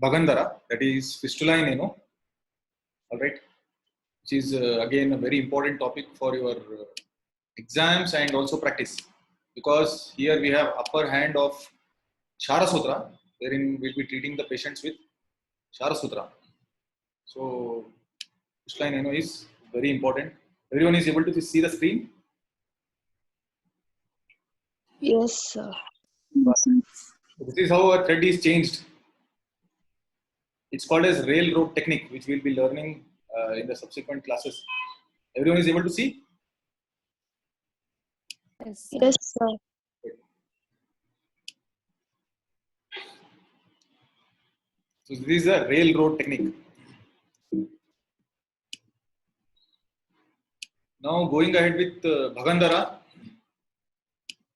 Bhagandara, that is fistula in ano. All right, which is again a very important topic for your exams and also practice, because here we have upper hand of Shara Sutra, wherein we'll be treating the patients with Shara Sutra. So fistula in ano is very important. Everyone is able to see the screen? Yes, sir. This is how a thread is changed. It's called as railroad technique, which we'll be learning in the subsequent classes. Everyone is able to see? Yes, yes, sir. So this is a railroad technique. Now going ahead with Bhagandara,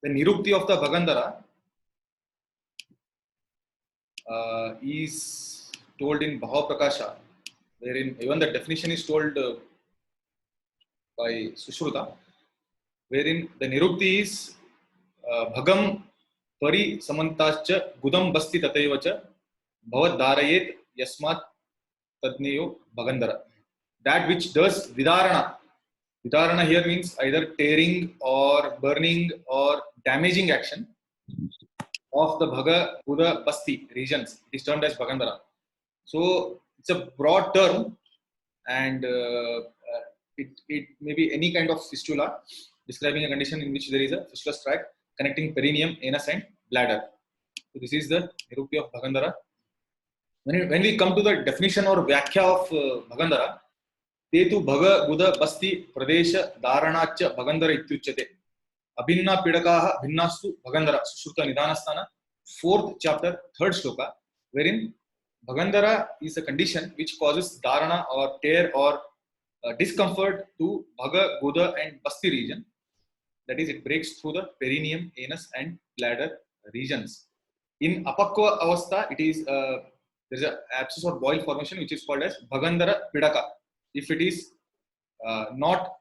the Nirukti of the Bhagandara is told in Bhava Prakasha, wherein even the definition is told by Sushruta, wherein the Nirukti is Bhagam Pari Samantascha Gudam Basti Tataivacha Bhavat Darayet Yasmat Tadneyo Bhagandara. That which does Vidarana. Vidarana here means either tearing or burning or damaging action of the Bhaga, Buddha, Basti regions. It is termed as Bhagandara. So it's a broad term, and it may be any kind of fistula describing a condition in which there is a fistulous tract connecting perineum, anus, and bladder. So this is the Nirukti of Bhagandara. When we come to the definition or Vyakhya of Bhagandara, Tetu Bhaga, Buddha, Basti, Pradesha, Dharanacha, Bhagandara Ityuchate. Abhinna Pidakaha, Bhinnastu, Bhagandara, Sushruta Nidhanasthana, 4th chapter, 3rd shloka, wherein Bhagandara is a condition which causes dharana or tear or discomfort to Bhaga, Buddha, and Basti region. That is, it breaks through the perineum, anus, and bladder regions. In Apakva Avastha, it is there is an abscess or boil formation which is called as Bhagandara Pidaka. If it is not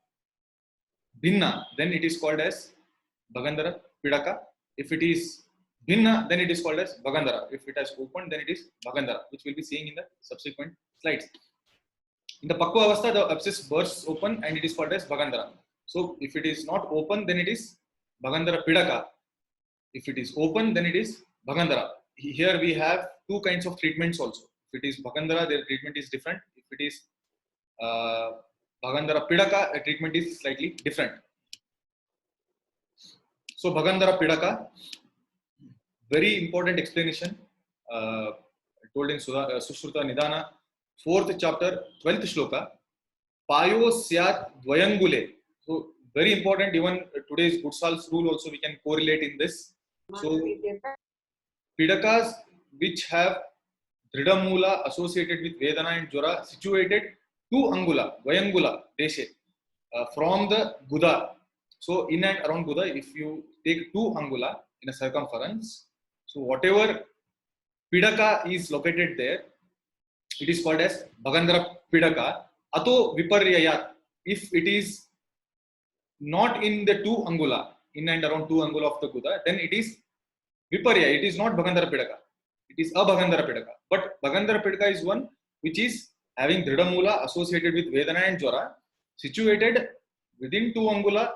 Bhinna, then it is called as Bhagandara Pidaka. If it is Bhinna, then it is called as Bhagandara. If it has opened, then it is Bhagandara, which we'll be seeing in the subsequent slides. In the Pakwa Avastha, the abscess bursts open and it is called as Bhagandara. So if it is not open, then it is Bhagandara Pidaka. If it is open, then it is Bhagandara. Here we have two kinds of treatments also. If it is Bhagandara, their treatment is different. If it is Bhagandara Pidaka, the treatment is slightly different. So Bhagandara Pidaka, very important explanation told in Sushruta Nidhana, 4th chapter, 12th shloka. Payo Syat Dvayangule. So very important, even today's Gutsal's rule also we can correlate in this. So Pidakas which have Dridamula associated with Vedana and Jwara situated 2 angula, Dvayangula, Deshe, from the Guda. So in and around Guda, if you take 2 angula in a circumference, so whatever Pidaka is located there, it is called as Bhagandara Pidaka. Ato Viparyayat, if it is not in the 2 angula, in and around 2 angula of the Guda, then it is Viparya, it is not Bhagandara Pidaka. It is a Bhagandara Pidaka. But Bhagandara Pidaka is one which is having Dridamula associated with Vedana and Jwara, situated within 2 angula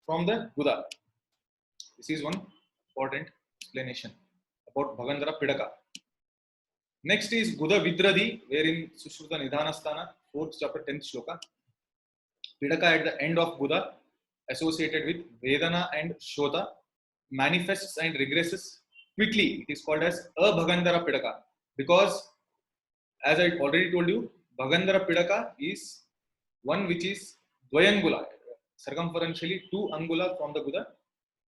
from the Guda. This is one important explanation about Bhagandara Pidaka. Next is Guda Vidradi, wherein Sushruta Nidhanasthana, 4th chapter, 10th shloka. Pidaka at the end of Guda, associated with Vedana and Shota, manifests and regresses quickly. It is called as a Bhagandara Pidaka, because as I already told you, Bhagandara Pidaka is one which is Dvayangula, circumferentially 2 angula from the Guda.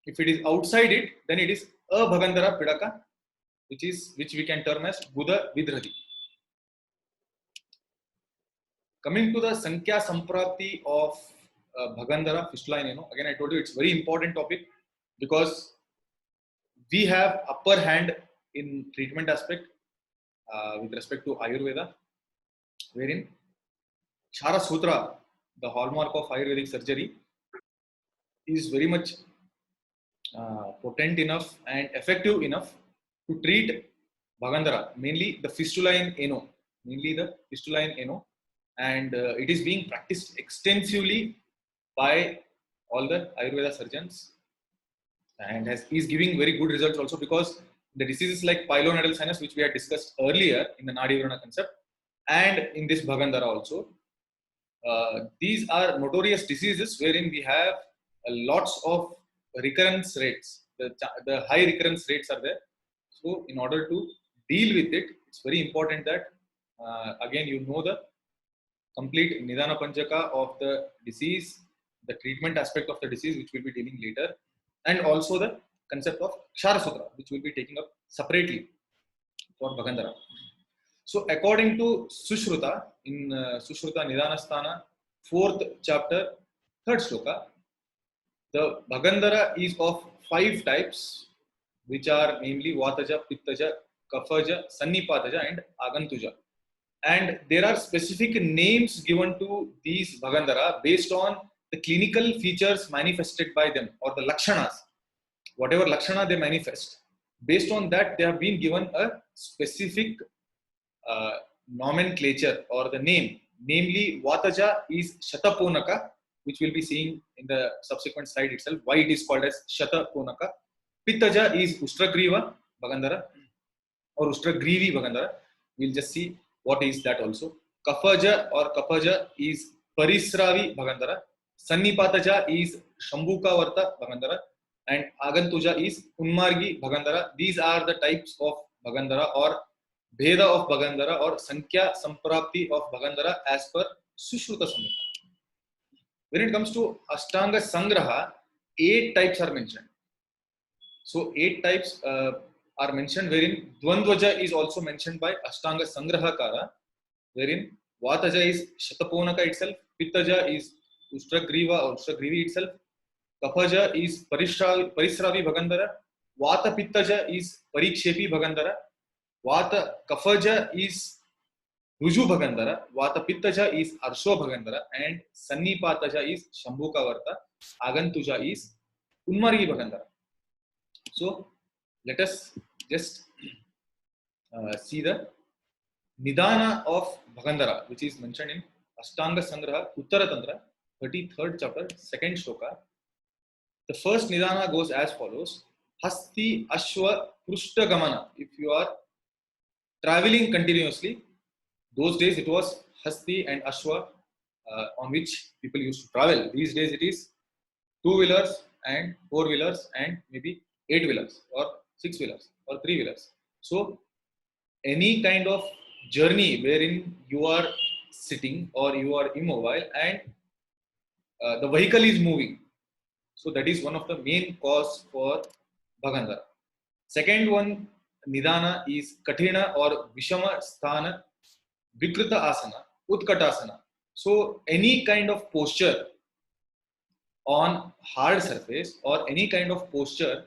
If it is outside it, then it is a Bhagandara Pidaka, which we can term as Guda Vidradi. Coming to the Sankhya Samprapti of Bhagandara fistula in ano, again I told you it's very important topic, because we have upper hand in treatment aspect with respect to Ayurveda, wherein Shara Sutra, the hallmark of Ayurvedic surgery, is very much potent enough and effective enough to treat Bhagandara, mainly the fistula in ano, and it is being practiced extensively by all the Ayurveda surgeons, and is giving very good results also, because the diseases like pilonidal sinus, which we had discussed earlier in the Nadi Varana concept, and in this Bhagandara also, these are notorious diseases wherein we have lots of recurrence rates. The high recurrence rates are there. So, in order to deal with it, it's very important that again you know the complete Nidana Panchaka of the disease, the treatment aspect of the disease, which we'll be dealing later, and also the concept of Kshara Sutra, which we'll be taking up separately for Bhagandara. So, according to Sushruta, in Sushruta Nidanasthana, 4th chapter, 3rd shloka, the Bhagandara is of 5 types, which are namely Vataja, Pittaja, Kaphaja, Sannipataja, and Agantuja. And there are specific names given to these Bhagandara based on the clinical features manifested by them, or the Lakshanas. Whatever Lakshana they manifest, based on that they have been given a specific nomenclature or the name. Namely, Vataja is Shataponaka, which we'll be seeing in the subsequent slide itself, why it is called as Shataponaka. Pittaja is Ustragriva Bhagandara or Ustragrivi Bhagandara. We'll just see what is that also. Kaphaja or Kaphaja is Parisravi Bhagandara. Sannipataja is Shambhuka Varta Bhagandara. And Agantuja is Unmargi Bhagandara. These are the types of Bhagandara, or Bheda of Bhagandara, or Sankhya Samprapti of Bhagandara as per Sushruta Samhita. When it comes to Ashtanga Sangraha, 8 types are mentioned. So 8 types are mentioned, wherein Dvandvaja is also mentioned by Ashtanga Sangrahakara, wherein Vataja is Shataponaka itself, Pittaja is Ustragriva or Ustragrivi itself, Kaphaja is Parisravi Bhagandara, Vata Pittaja is Parikshepi Bhagandara, Vata Kaphaja is Ruju Bhagandara, Vata Pittaja is Arsho Bhagandara, and Sannipataja is Shambhuka Varta, Agantuja is Unmargi Bhagandara. So let us just see the Nidana of Bhagandara, which is mentioned in Ashtanga Sangraha Uttara Tantra, 33rd chapter, 2nd shloka. The first Nidana goes as follows: Hasti Ashwa Prushta Gamana. If you are traveling continuously, those days it was Hasti and Ashwa on which people used to travel. These days it is 2-wheelers and 4-wheelers and maybe 8-wheelers or 6-wheelers or 3-wheelers. So any kind of journey wherein you are sitting or you are immobile and the vehicle is moving, so that is one of the main cause for Bhagandara. Second one, Nidana, is Kathina or Vishama Sthana Vikrita Asana, Utkatasana. So any kind of posture on hard surface or any kind of posture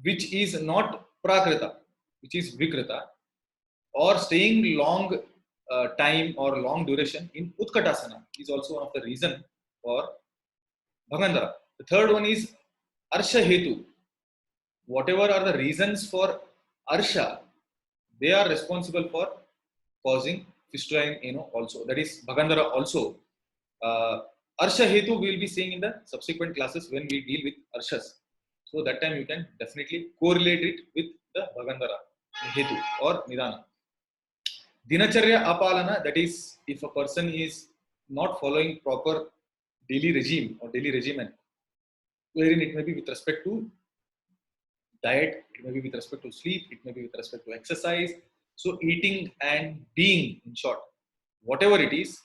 which is not Prakrita, which is Vikrita, or staying long time or long duration in Utkatasana is also one of the reason for Bhagandara. The third one is Arsha Hetu. Whatever are the reasons for Arsha, they are responsible for causing fistula in ano also. That is Bhagandara also. Arsha Hetu we will be seeing in the subsequent classes when we deal with Arshas. So that time you can definitely correlate it with the Bhagandara Hetu or Nidana. Dinacharya Apalana, that is if a person is not following proper daily regime or daily regimen, wherein it may be with respect to diet, it may be with respect to sleep, it may be with respect to exercise. So eating and being, in short, whatever it is,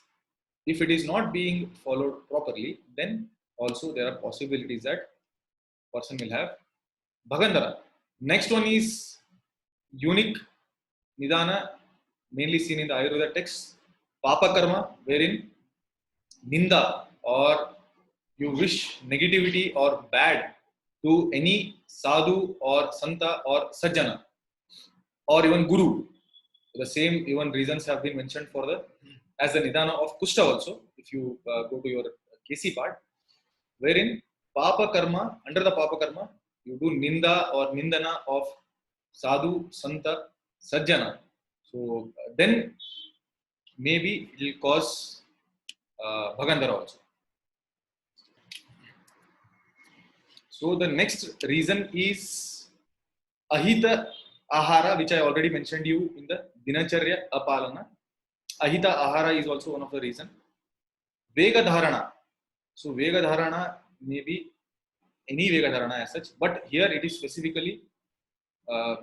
if it is not being followed properly, then also there are possibilities that person will have Bhagandara. Next one is unique Nidana, mainly seen in the Ayurveda texts, Papa Karma, wherein Ninda or you wish negativity or bad to any sadhu or santa or sajjana or even guru. The same even reasons have been mentioned for the as the Nidana of Kushta also, if you go to your KC part, wherein Papa Karma, under the Papa Karma, you do Ninda or Nindana of sadhu, santa, Sajjana. So then maybe it will cause Bhagandara also. So the next reason is Ahita Ahara, which I already mentioned you in the Dinacharya Apalana. Ahita Ahara is also one of the reason. Vega Dharana. So Vega Dharana may be any Vega Dharana as such, but here it is specifically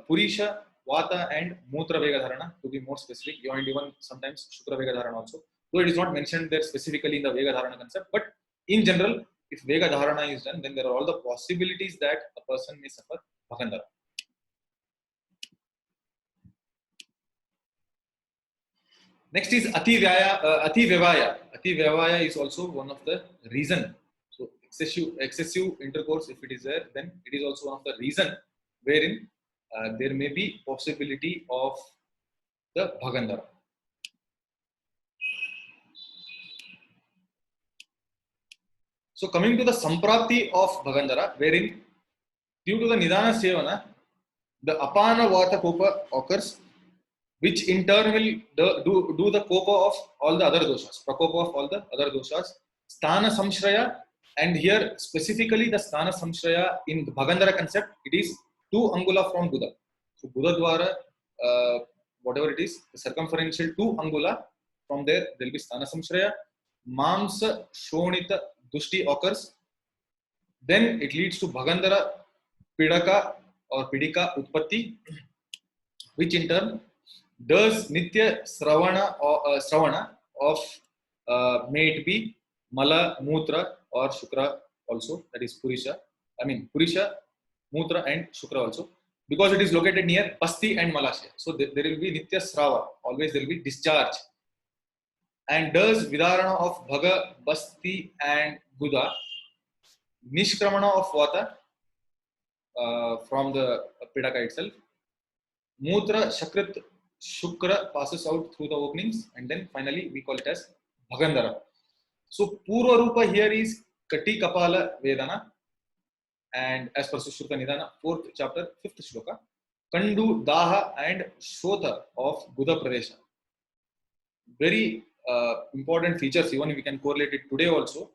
Purisha, Vata and Mutra Vega Dharana to be more specific, and even sometimes Shukra Vega Dharana also. Though it is not mentioned there specifically in the Vega Dharana concept, but in general, if Vega Dharana is done, then there are all the possibilities that a person may suffer Bhagandara. Next is Ati Vyavaya. Ati Vyavaya is also one of the reason. So excessive intercourse, if it is there, then it is also one of the reason wherein there may be possibility of the Bhagandara. So coming to the Samprapti of Bhagandara, wherein due to the Nidana Sevana, the Apana Vata Kopa occurs, which in turn will do the Kopa of all the other doshas, Prakopa of all the other doshas, Sthana Samshraya, and here specifically the Sthana Samshraya in the Bhagandara concept, it is 2 angula from Buddha. So Buddha Dwara, whatever it is, the circumferential 2 angula, from there will be Sthana Samshraya, Mamsa Shonita Dushti occurs, then it leads to Bhagandara Pidaka or Pidika Utpatti, which in turn does Nitya Sravana of may it be Mala, Mutra or Shukra also, that is Purisha. I mean Purisha, Mutra and Shukra also, because it is located near Basti and Malasya. So there will be Nitya Srava, always there will be discharge. And does Vidarana of Bhaga, Basti and Guda, Nishkramana of Vata from the Pidaka itself. Mutra, Shakrit, Shukra passes out through the openings, and then finally we call it as Bhagandara. So Purva Rupa here is Kati Kapala Vedana, and as per Sushruta Nidana, 4th chapter, 5th shloka, Kandu, Daha and Shota of Buddha Pradesha. Very important features, even we can correlate it today also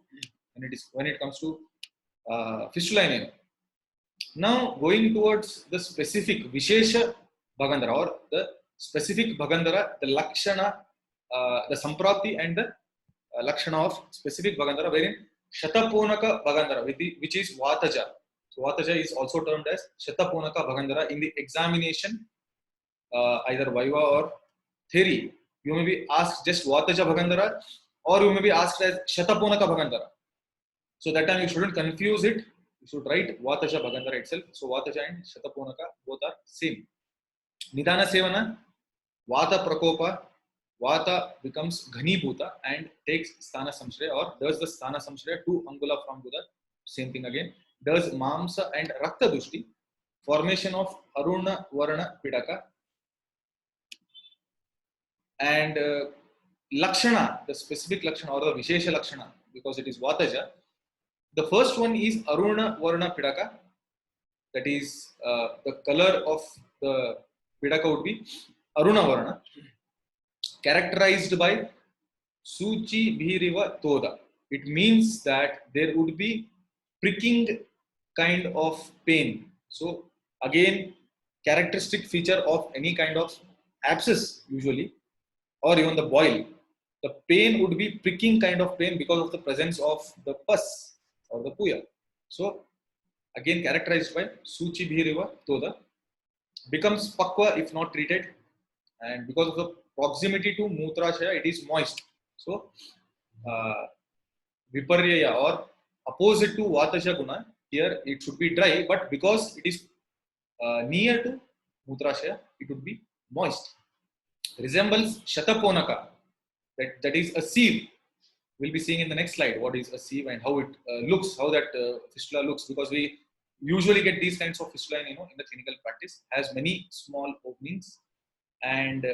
when it comes to fistula anemia. Now going towards the specific Vishesha Bhagandara or the specific Bhagandara, the Lakshana, the Samprapti and the Lakshana of specific Bhagandara, wherein Shataponaka Bhagandara, which is Vataja. So Vataja is also termed as Shataponaka Bhagandara in the examination, either Viva or theory. You may be asked just Vataja Bhagandara, or you may be asked as Shataponaka Bhagandara. So that time you shouldn't confuse it. You should write Vataja Bhagandara itself. So Vataja and Shataponaka both are same. Nidana Sevana, Vata Prakopa, Vata becomes Ghani Bhuta and takes Sthana Samshraya, or does the Sthana Samshraya 2 angula from Buddha, same thing again, does Mamsa and Rakta Dushti, formation of Aruna Varana Pidaka, and Lakshana, the specific Lakshana or the Vishesha Lakshana, because it is Vataja. The first one is Aruna Varana Pidaka, that is the color of the Pidaka would be Aruna Varana, characterized by Suchi Bhiriva Toda. It means that there would be pricking kind of pain. So again, characteristic feature of any kind of abscess usually, or even the boil, the pain would be pricking kind of pain because of the presence of the pus or the puya. So again characterized by Suchi Bhiriva Toda, becomes Pakwa if not treated, and because of the proximity to Mutrashaya, it is moist. So Viparyaya or opposite to Vataja Guna, here it should be dry, but because it is near to Mutrashaya, it would be moist. Resembles Shataponaka, that is a sieve. We'll be seeing in the next slide what is a sieve and how it looks, how that fistula looks, because we usually get these kinds of fistula in the clinical practice, has many small openings and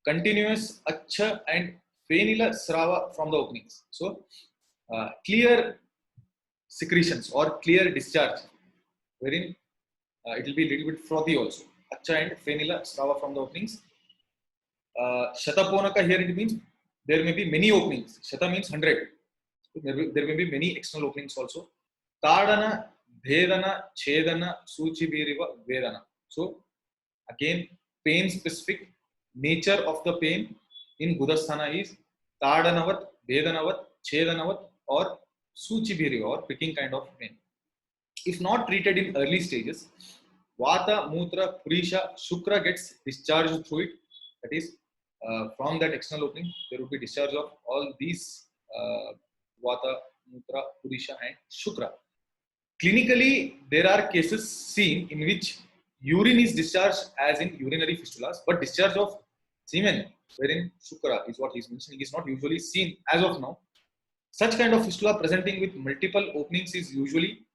continuous Acha and Fenila Srava from the openings. So clear secretions or clear discharge, wherein it will be a little bit frothy also. Acha and Fenila Strava from the openings. Shataponaka here it means there may be many openings. Shata means 100. There may be many external openings also. Tadana, Bhedana, Chedana, Suchibiriva, Vedana. So again, pain specific nature of the pain in Budasthana is Tadanavat, Bhedanavat, Chedanavat or Suchibiriva or pricking kind of pain. If not treated in early stages, Vata, Mutra, Purisha, Shukra gets discharged through it. That is, from that external opening, there would be discharge of all these Vata, Mutra, Purisha, and Shukra. Clinically, there are cases seen in which urine is discharged as in urinary fistulas, but discharge of semen, wherein Shukra is what he is mentioning, is not usually seen as of now. Such kind of fistula presenting with multiple openings is usually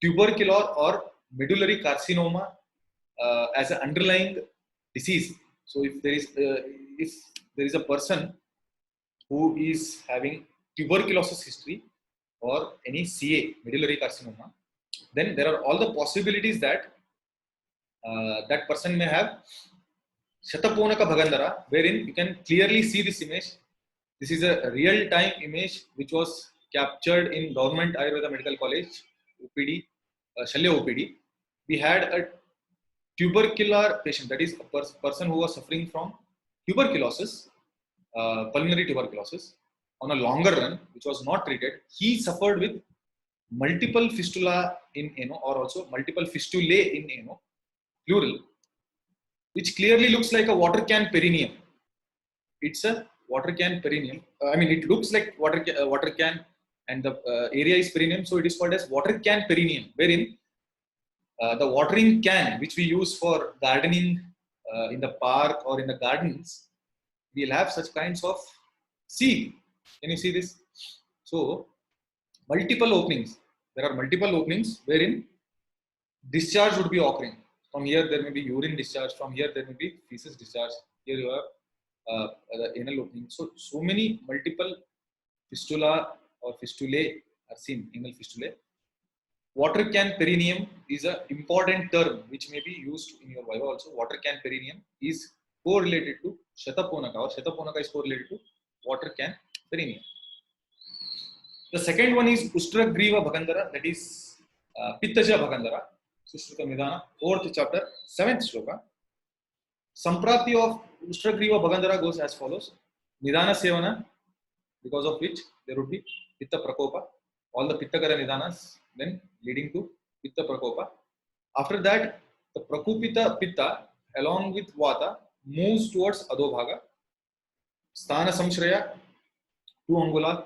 tubercular or medullary carcinoma as an underlying disease. So if there is a person who is having tuberculosis history or any CA, medullary carcinoma, then there are all the possibilities that that person may have Shataponaka Bhagandara, wherein you can clearly see this image. This is a real-time image which was captured in Government Ayurveda Medical College, OPD, Shalya OPD. We had a tubercular patient, that is a person who was suffering from tuberculosis, pulmonary tuberculosis, on a longer run, which was not treated. He suffered with multiple fistula in ano, or also multiple fistulae in ano, plural, which clearly looks like a water can perineum. It's a water can perineum. I mean, it looks like water can, and the area is perineum, so it is called as water can perineum, wherein the watering can, which we use for gardening in the park or in the gardens, we'll have such kinds of seal. Can you see this? So, multiple openings. There are multiple openings wherein discharge would be occurring. From here, there may be urine discharge. From here, there may be feces discharge. Here you have the anal opening. So many multiple fistula or fistulae are seen, anal fistulae. Water can perineum is an important term which may be used in your Viva also. Water can perineum is correlated to Shataponaka, or Shataponaka is correlated to water can perineum. The second one is Ustragriva Bhagandara, that is Pittaja Bhagandara, Sushruta Nidana, 4th chapter, 7th shloka. Samprapti of Ustragriva Bhagandara goes as follows: Nidana Sevana, because of which there would be Pitta Prakopa, all the Pittagara Nidanas, then leading to Pitta Prakopa. After that, the Prakupita Pitta along with Vata moves towards Adobhaga. Sthana Samshraya, 2 angula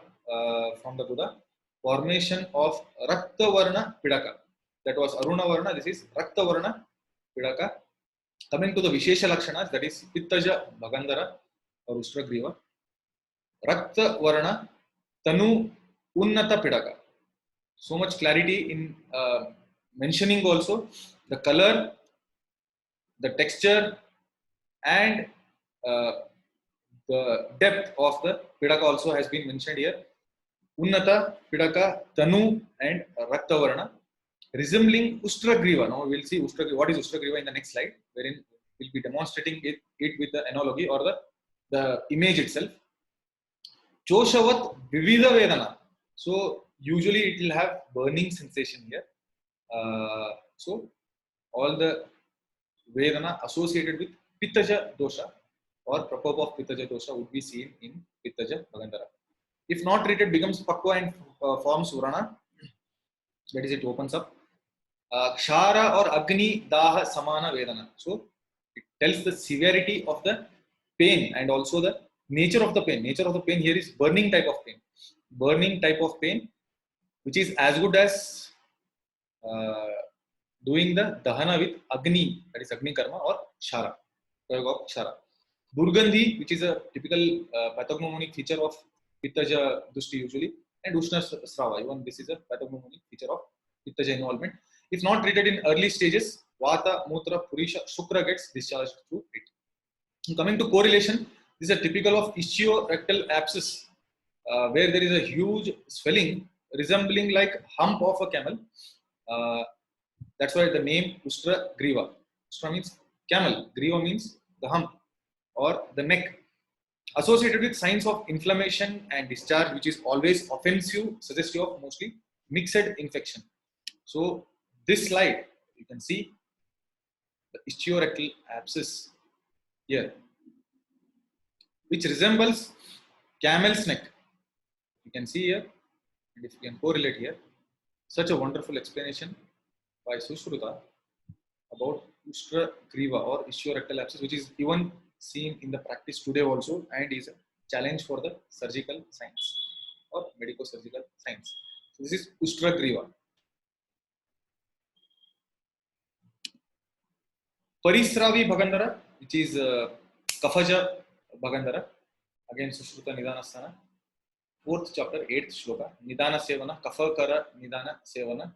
from the Buddha. Formation of Rakta Varna Pidaka. That was Aruna Varna, this is Rakta Varna Pidaka. Coming to the Vishesha Lakshanas, that is Pittaja Bhagandara or Ustragriva. Rakta Varna Tanu Unnata Pidaka. So much clarity in mentioning also the color, the texture, and the depth of the Pidaka also has been mentioned here. Unnata, Pidaka, Tanu, and Raktavarna, resembling Ustragriva. Now we will see what is Ustragriva in the next slide, wherein we'll be demonstrating it with the analogy or the image itself. Choshavat Vividha Vedana. So usually it will have burning sensation here. So all the Vedana associated with Pittaja dosha or Prakopa of Pittaja dosha would be seen in Pittaja Bhagandara. If not treated, becomes Pakwa and forms Urana. That is, it opens up. Kshara or Agni Daha Samana Vedana. So it tells the severity of the pain and also the nature of the pain. Nature of the pain here is burning type of pain. Burning type of pain, which is as good as doing the Dahana with Agni, that is Agni Karma or Kshara. Kshara. Durgandhi, which is a typical pathognomonic feature of Pittaja Dushti usually, and Ushna Srava, even this is a pathognomonic feature of Pittaja involvement. If not treated in early stages, Vata, Mutra, Purisha, Shukra gets discharged through it. Coming to correlation, this is a typical of ischiorectal abscess, where there is a huge swelling resembling like hump of a camel. That's why the name Ustra Griva. Ustra means camel. Griva means the hump or the neck. Associated with signs of inflammation and discharge, which is always offensive, suggestive of mostly mixed infection. So this slide, you can see the ischiorectal abscess here, which resembles camel's neck. You can see here, and if you can correlate here, such a wonderful explanation by Sushruta about Ustra Griva or ischiorectal abscess, which is even seen in the practice today also and is a challenge for the surgical science or medico-surgical science. So this is Ustra Griva. Parisravi Bhagandara, which is Kafaja Bhagandara, again Sushruta Nidanasthana, 4th chapter, 8th shloka, Nidana Sevana, Kafakara Nidana Sevana,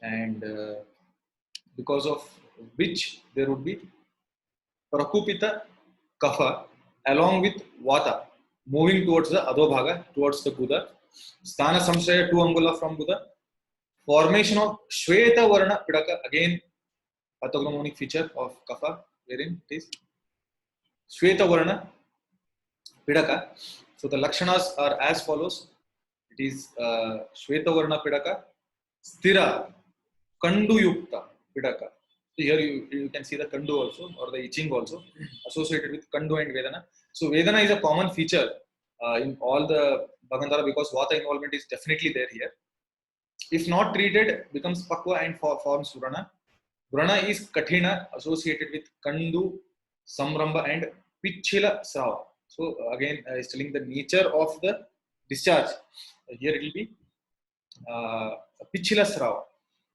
and because of which there would be Prakupita Kapha along with Vata moving towards the Adobhaga, towards the Buddha, Sthana Samshaya 2 angula from Buddha, formation of Shweta Varna Pidaka, again pathognomonic feature of Kapha, wherein it is Shweta Varna Pidaka. So the Lakshanas are as follows. It is Shweta Varna Pidaka, Sthira, Kandu Yukta Pidaka. So here you can see the Kandu also, or the itching also, associated with Kandu and Vedana. So Vedana is a common feature in all the Bhagandara because Vata involvement is definitely there here. If not treated, becomes Pakva and forms Vrana. Vrana is Kathina associated with Kandu, Samramba and Pichila Srava. So again, is telling the nature of the discharge. Here it will be Pichila Srava.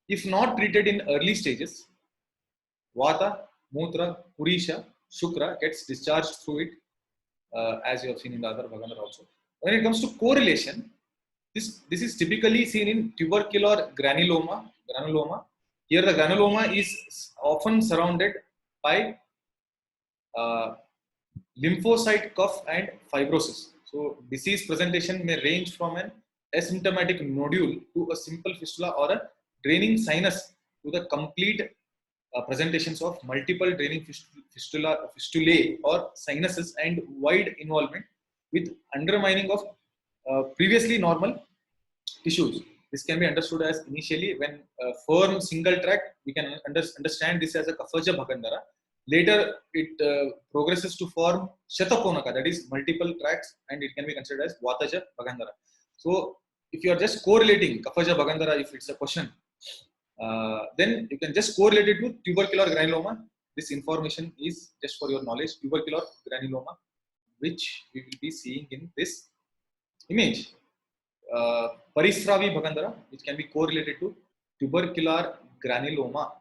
If not treated in early stages, Vata, Mutra, Purisha, Shukra gets discharged through it, as you have seen in the other Bhagandara also. When it comes to correlation, this is typically seen in tubercular granuloma. Here the granuloma is often surrounded by lymphocyte cuff and fibrosis. So disease presentation may range from an asymptomatic nodule to a simple fistula or a draining sinus to the complete presentations of multiple draining fistulae or sinuses and wide involvement with undermining of previously normal tissues. This can be understood as initially when firm single tract, we can understand this as a Kafaja Bhagandara. Later, it progresses to form Shatakonaka, that is multiple tracts, and it can be considered as Vataja Bhagandara. So, if you are just correlating Kafaja Bhagandara, if it's a question, then you can just correlate it with tubercular granuloma. This information is just for your knowledge, tubercular granuloma, which we will be seeing in this image. Parisravi Bhagandara, which can be correlated to tubercular granuloma,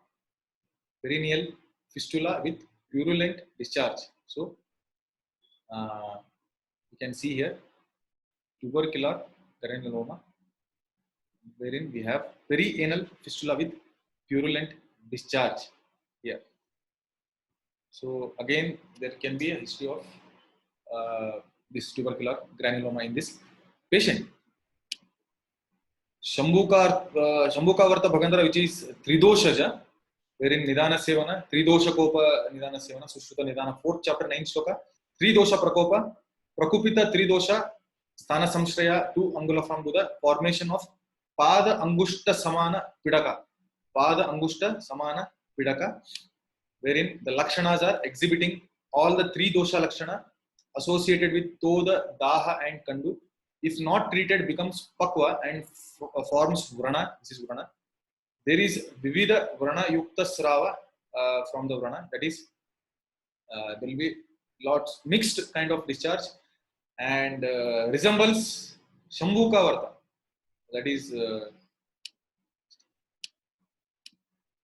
perineal fistula with purulent discharge. So, you can see here tubercular granuloma, wherein we have perianal fistula with purulent discharge here. So again, there can be a history of this tubercular granuloma in this patient. Shambhukavarta Bhagandara, which is Tridoshaja, wherein Nidana Sevana, Tridosha Kopa Nidana Sevana, Sushruta Nidana, 4th chapter, 9th shloka, Tridosha Prakopa, Prakupita Tridosha, Sthana Samshraya, 2 angula from Buddha, formation of Pada Angushta Samana Pidaka, Pada Angushta Samana Pidaka, wherein the Lakshanas are exhibiting all the 3 dosha Lakshana associated with Toda, Daha and Kandu. If not treated, becomes Pakva and forms Vrana. This is Vrana. There is Vivida Vrana Yukta Srava from the Vrana. That is, there will be lots mixed kind of discharge and resembles Shambhukavarta. That is,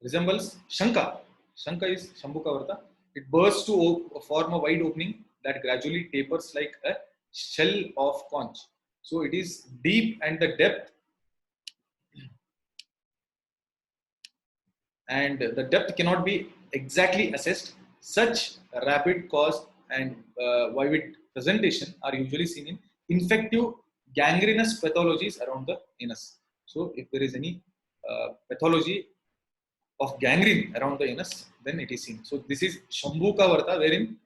resembles Shanka. Shanka is Shambhukavarta. It bursts to form a wide opening that gradually tapers like a shell of conch. So it is deep and the depth, and the depth cannot be exactly assessed. Such rapid cause and vivid presentation are usually seen in infective gangrenous pathologies around the anus. So if there is any pathology of gangrene around the anus, then it is seen. So this is Shambhuka Varta, wherein you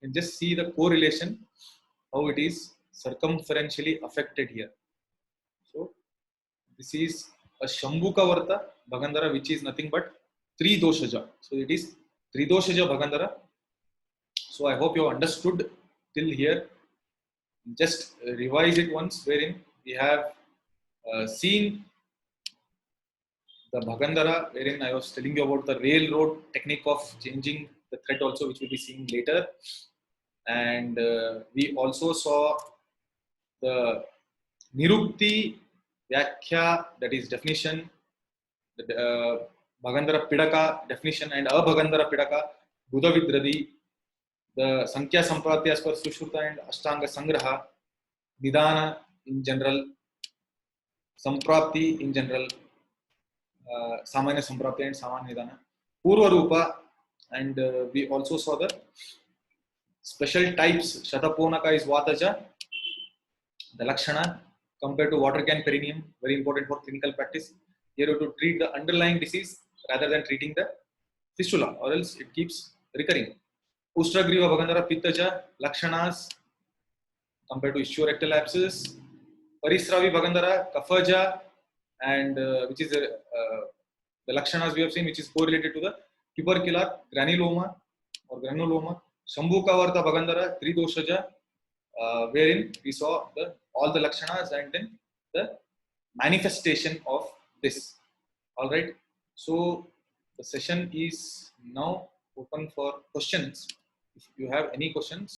can just see the correlation, how it is circumferentially affected here. So this is a Shambhuka Varta Bhagandara, which is nothing but Tridoshaja. So it is Tridoshaja Bhagandara. So I hope you have understood till here. Just revise it once, wherein we have seen the Bhagandara, wherein I was telling you about the railroad technique of changing the thread also, which we'll be seeing later. And we also saw the Nirukti Vyakhya, that is definition, the Bhagandara Pidaka definition, and Abhagandara Pidaka, Buddha Vidradi, the Sankhya Sampratya as per Sushruta and Ashtanga Sangraha, Nidana in general, Samprapti in general, Samanya Samprapti and Samanya Nidana, Purva Rupa, and we also saw the special types. Shataponaka is Vataja, the Lakshana compared to water can perineum, very important for clinical practice. Here you have to treat the underlying disease rather than treating the fistula, or else it keeps recurring. Ustragriva Bhagandara Pittaja, Lakshanas compared to ischiorectal abscess. Parisravi Bhagandara, Kafaja, and which is the Lakshanas we have seen, which is correlated to the tubercular granuloma or granuloma. Shambhuka Varta Bhagandara, Tridoshaja, wherein we saw all the Lakshanas and then the manifestation of this. All right. So the session is now open for questions. If you have any questions.